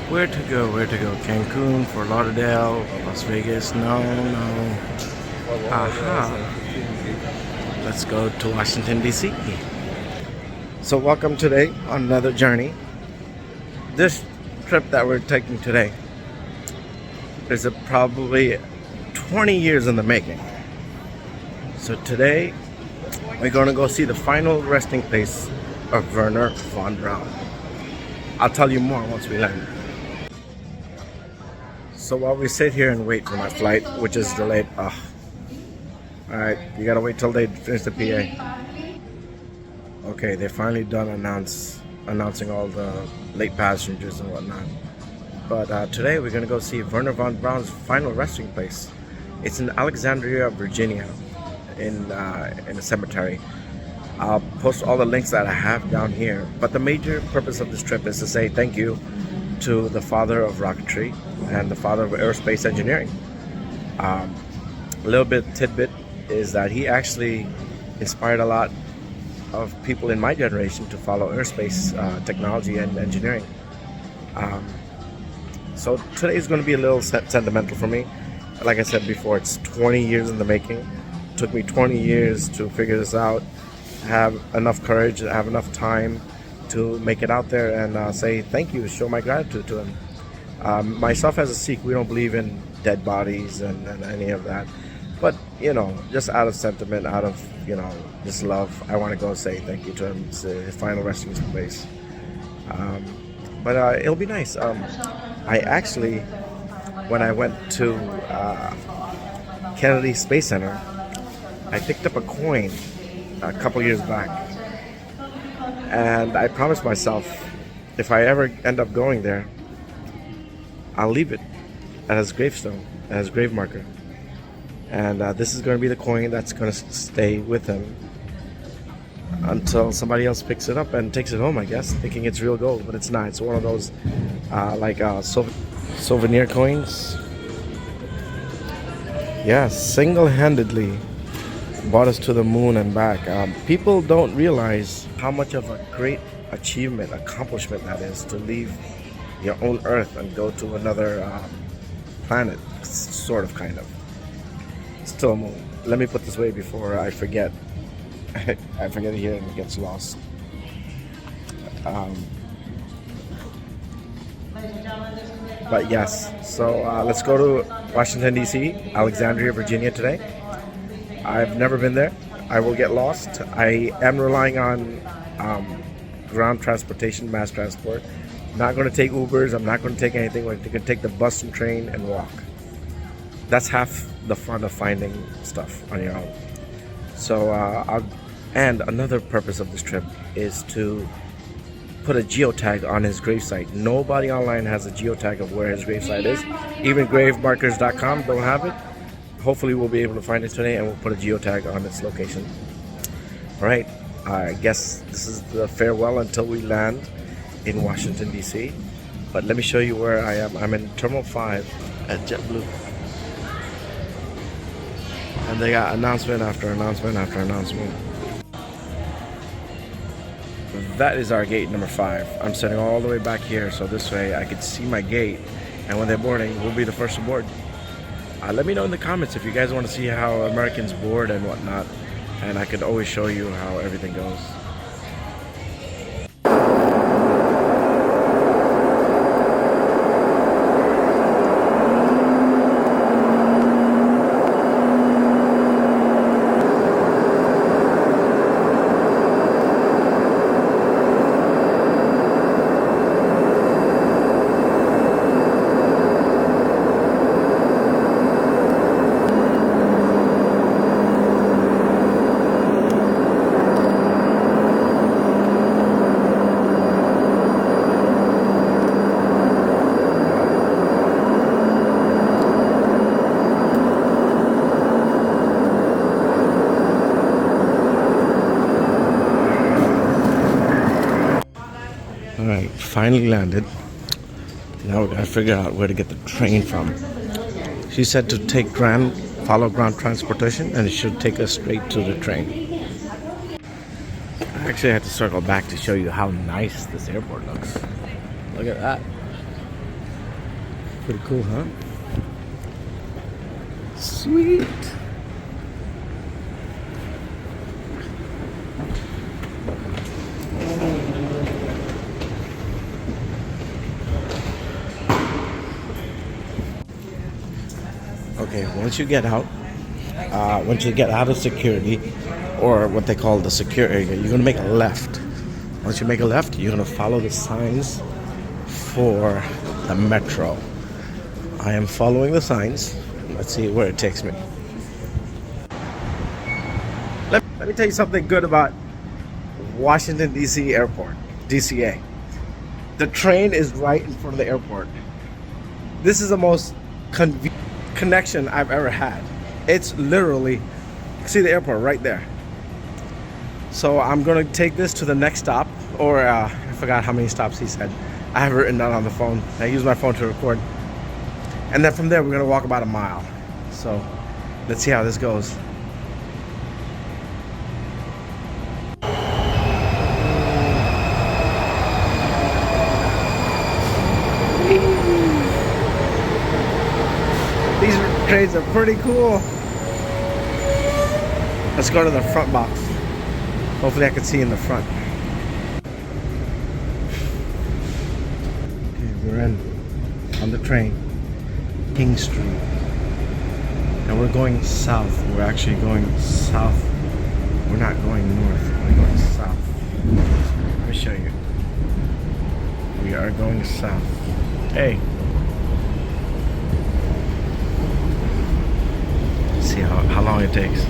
Where to go? Where to go? Cancun, Fort Lauderdale, Las Vegas? No, no. Aha. Let's go to Washington, D.C. So welcome today on another journey. This trip that we're taking today is probably 20 years in the making. So today we're going to go see the final resting place of Wernher Von Brauns. I'll tell you more once we land. So while we sit here and wait for my flight, which is delayed, alright, you gotta wait till they finish the PA. Okay, they're finally done announcing all the late passengers and whatnot. But today we're gonna go see Wernher Von Brauns' final resting place. It's in Alexandria, Virginia, in a cemetery. I'll post all the links that I have down here. But the major purpose of this trip is to say thank you to the father of rocketry and the father of aerospace engineering. A little bit tidbit is that he actually inspired a lot of people in my generation to follow aerospace technology and engineering. So today is going to be a little sentimental for me. Like I said before, it's 20 years in the making. It took me 20 years to figure this out, have enough courage, have enough time to make it out there and say thank you, show my gratitude to him. Myself as a Sikh, we don't believe in dead bodies and any of that. But, you know, just out of sentiment, out of, you know, just love, I want to go say thank you to him. It's his final resting place. But it'll be nice. I actually, when I went to Kennedy Space Center, I picked up a coin a couple years back. And I promised myself, if I ever end up going there, I'll leave it as gravestone, as grave marker. And this is going to be the coin that's going to stay with him until somebody else picks it up and takes it home, I guess, thinking it's real gold, but it's not. It's one of those souvenir coins. Yeah, single-handedly brought us to the moon and back. People don't realize how much of a great achievement, accomplishment that is to leave your own Earth and go to another planet, sort of, kind of. Still a moon. Let me put this way before I forget. I forget it here and it gets lost. But yes, so let's go to Washington, D.C., Alexandria, Virginia today. I've never been there. I will get lost. I am relying on ground transportation, mass transport. Not going to take Ubers. I'm not going to take anything. You can take the bus and train and walk. That's half the fun of finding stuff on your own. So, and another purpose of this trip is to put a geotag on his gravesite. Nobody online has a geotag of where his gravesite is. Even gravemarkers.com don't have it. Hopefully we'll be able to find it today and we'll put a geotag on its location. Alright, I guess this is the farewell until we land in Washington, D.C. But let me show you where I am. I'm in Terminal 5 at JetBlue. And they got announcement after announcement after announcement. That is our gate number 5. I'm sitting all the way back here so this way I can see my gate. And when they're boarding, we'll be the first to board. Let me know in the comments if you guys want to see how Americans board and whatnot, and I could always show you how everything goes. Alright, finally landed. Now we gotta figure out where to get the train from. She said to follow ground transportation, and it should take us straight to the train. I actually had to circle back to show you how nice this airport looks. Look at that. Pretty cool, huh? Sweet. Okay, once you get out of security, or what they call the secure area, you're gonna make a left. Once you make a left, you're gonna follow the signs for the metro. I am following the signs. Let's see where it takes me. Let me tell you something good about Washington, D.C. Airport, DCA. The train is right in front of the airport. This is the most convenient connection I've ever had. It's literally, see the airport right there. So I'm gonna take this to the next stop, or I forgot how many stops he said. I have it written down on the phone. I use my phone to record. And then from there, we're gonna walk about a mile. So let's see how this goes. These trains are pretty cool. Let's go to the front box. Hopefully I can see in the front. Okay, we're on the train, King Street. And we're going south. We're actually going south. We're not going north, we're going south. Let me show you. We are going south. Hey. See how long it takes.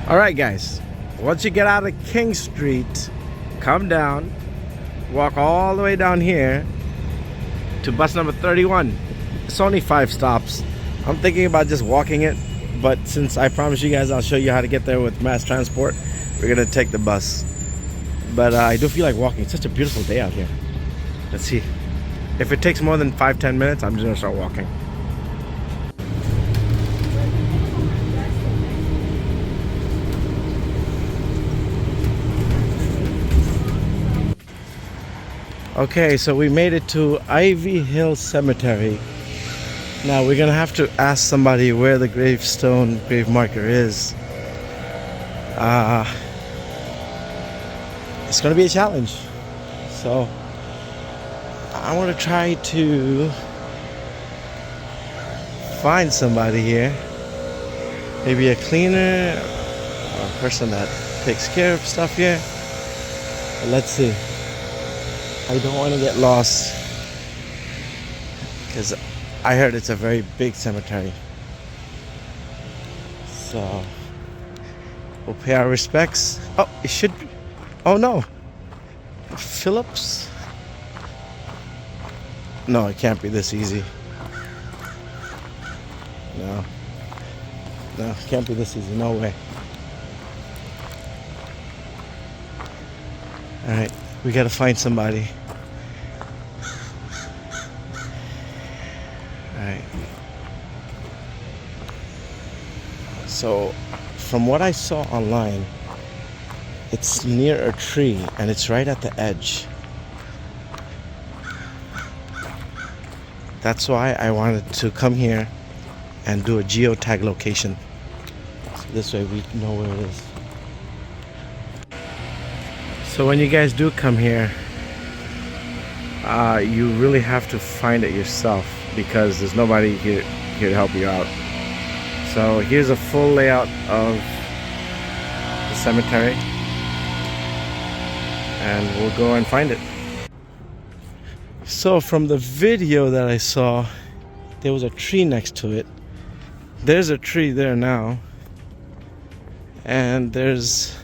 Alright guys, once you get out of King Street, come down, walk all the way down here to bus number 31. It's only 5 stops. I'm thinking about just walking it, but since I promised you guys I'll show you how to get there with mass transport, we're gonna take the bus. But I do feel like walking. It's such a beautiful day out here. Let's see. If it takes more than 5-10 minutes, I'm just gonna start walking. Okay, so we made it to Ivy Hill Cemetery. Now we're gonna have to ask somebody where the grave marker is. It's gonna be a challenge. So I want to try to find somebody here. Maybe a cleaner or a person that takes care of stuff here. But let's see. I don't want to get lost because I heard it's a very big cemetery. So we'll pay our respects. Oh, it should be. Oh no. Phillips? No, it can't be this easy. No. No, it can't be this easy. No way. Alright, we gotta find somebody. Alright. So, from what I saw online, it's near a tree and it's right at the edge. That's why I wanted to come here and do a geotag location. So this way we know where it is. So when you guys do come here, you really have to find it yourself because there's nobody here to help you out. So here's a full layout of the cemetery, and we'll go and find it. So from the video that I saw, there was a tree next to it. There's a tree there now, and there's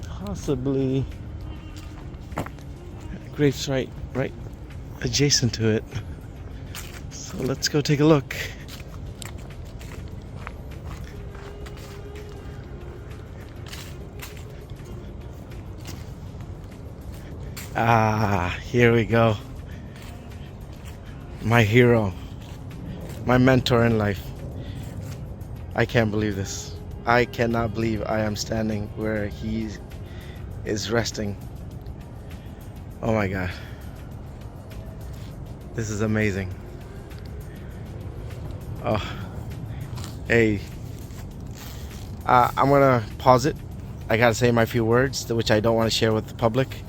possibly graves right adjacent to it. So let's go take a look. Ah, here we go. My hero, my mentor in life. I can't believe this. I cannot believe I am standing where he is resting. Oh my God. This is amazing. Oh, hey, I'm gonna pause it. I gotta say my few words, which I don't want to share with the public.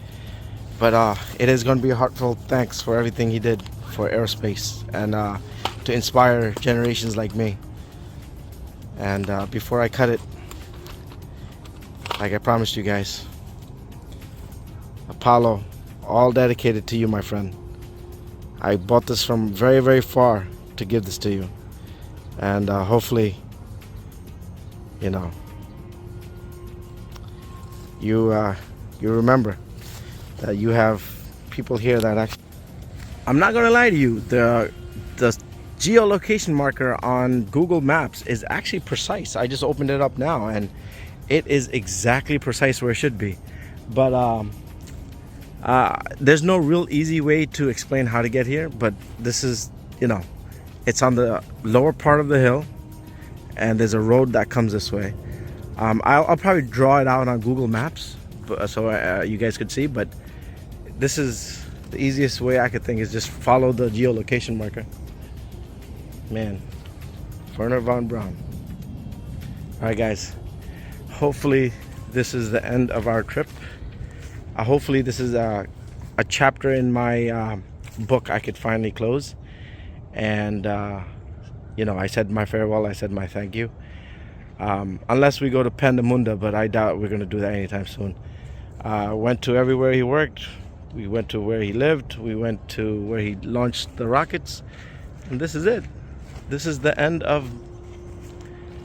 But it is gonna be a heartfelt thanks for everything he did for aerospace and to inspire generations like me. And before I cut it, like I promised you guys, Apollo, all dedicated to you, my friend. I bought this from very, very far to give this to you. And hopefully, you know, you remember that you have people here that actually... I'm not gonna lie to you, the geolocation marker on Google Maps is actually precise. I just opened it up now and it is exactly precise where it should be. But there's no real easy way to explain how to get here, but this is, you know, it's on the lower part of the hill and there's a road that comes this way. I'll probably draw it out on Google Maps so you guys could see, but this is the easiest way I could think, is just follow the geolocation marker. Man, Wernher Von Brauns. Alright guys, hopefully this is the end of our trip. Hopefully this is a chapter in my book I could finally close. And you know, I said my farewell, I said my thank you. Unless we go to Pandamunda, but I doubt we're going to do that anytime soon. Went to everywhere he worked. We went to where he lived. We went to where he launched the rockets. And this is it. This is the end of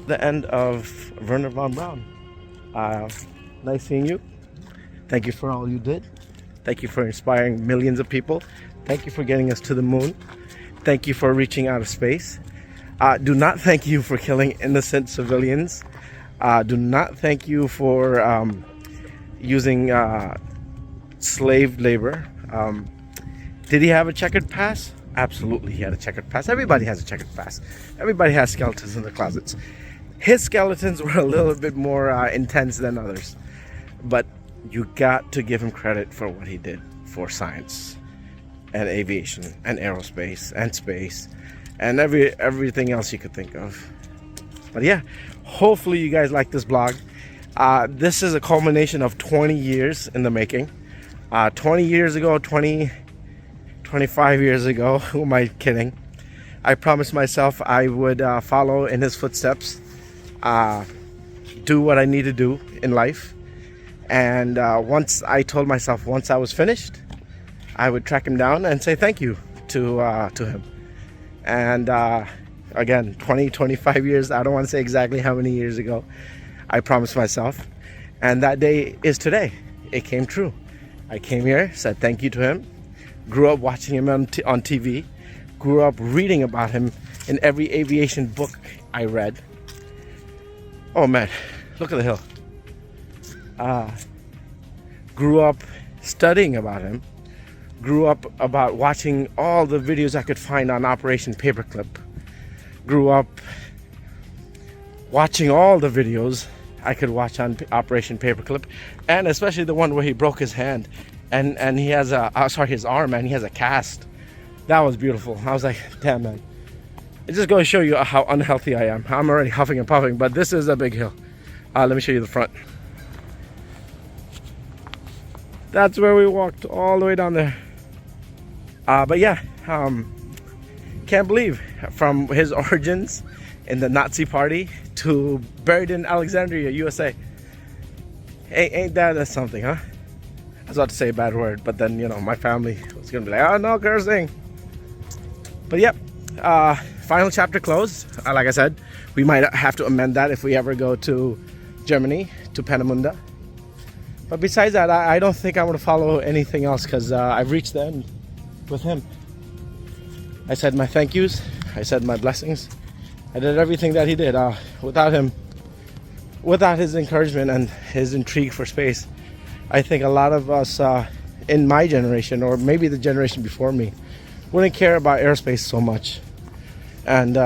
Wernher Von Brauns. Nice seeing you. Thank you for all you did. Thank you for inspiring millions of people. Thank you for getting us to the moon. Thank you for reaching out of space. Do not thank you for killing innocent civilians. Do not thank you for using slave labor. Did he have a checkered past? Absolutely, he had a checkered past. Everybody has a checkered past. Everybody has skeletons in their closets. His skeletons were a little bit more intense than others. But you got to give him credit for what he did for science and aviation and aerospace and space and everything else you could think of. But yeah, hopefully you guys like this blog. This is a culmination of 20 years in the making. 20 years ago, 25 years ago, who am I kidding? I promised myself I would follow in his footsteps, do what I need to do in life. And once I told myself, once I was finished, I would track him down and say thank you to him. And again, 25 years, I don't want to say exactly how many years ago I promised myself. And that day is today. It came true. I came here, said thank you to him, grew up watching him on TV, grew up reading about him in every aviation book I read. Oh man, look at the hill. Grew up studying about him, grew up about watching all the videos I could find on Operation Paperclip, grew up watching all the videos I could watch on Operation Paperclip, and especially the one where he broke his hand and he has his arm, and he has a cast. That was beautiful. I was like, damn man, it's just going to show you how unhealthy I am. I'm already huffing and puffing, but this is a big hill. Let me show you the front. That's where we walked all the way down there. But yeah, can't believe, from his origins in the Nazi party to buried in Alexandria, USA. Ain't that something, huh? I was about to say a bad word, but then, you know, my family was gonna be like, oh no, cursing. But yep, final chapter closed. Like I said, we might have to amend that if we ever go to Germany, to Peenemünde. But besides that, I don't think I'm gonna follow anything else, because I've reached the end with him. I said my thank yous, I said my blessings, I did everything that he did. Without him, without his encouragement and his intrigue for space, I think a lot of us in my generation, or maybe the generation before me, wouldn't care about aerospace so much. And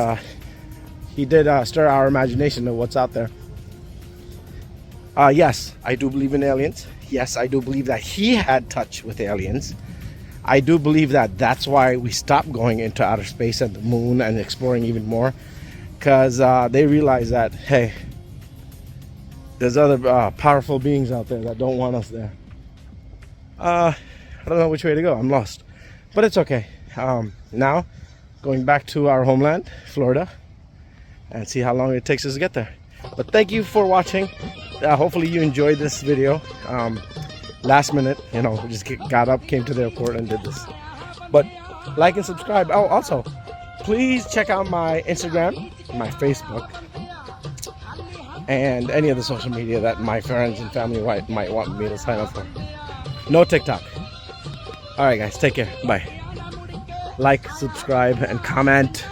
he did stir our imagination of what's out there. Yes, I do believe in aliens. Yes, I do believe that he had touch with aliens. I do believe that that's why we stopped going into outer space and the moon and exploring even more, because they realize that, hey, there's other powerful beings out there that don't want us there. I don't know which way to go. I'm lost, but it's okay. Now going back to our homeland, Florida, and see how long it takes us to get there. But thank you for watching. Hopefully you enjoyed this video. Last minute, you know, we just got up, came to the airport and did this. But like and subscribe. Oh, also, please check out my Instagram, my Facebook, and any other social media that my friends and family might want me to sign up for. No TikTok. All right, guys, take care. Bye. Like, subscribe, and comment.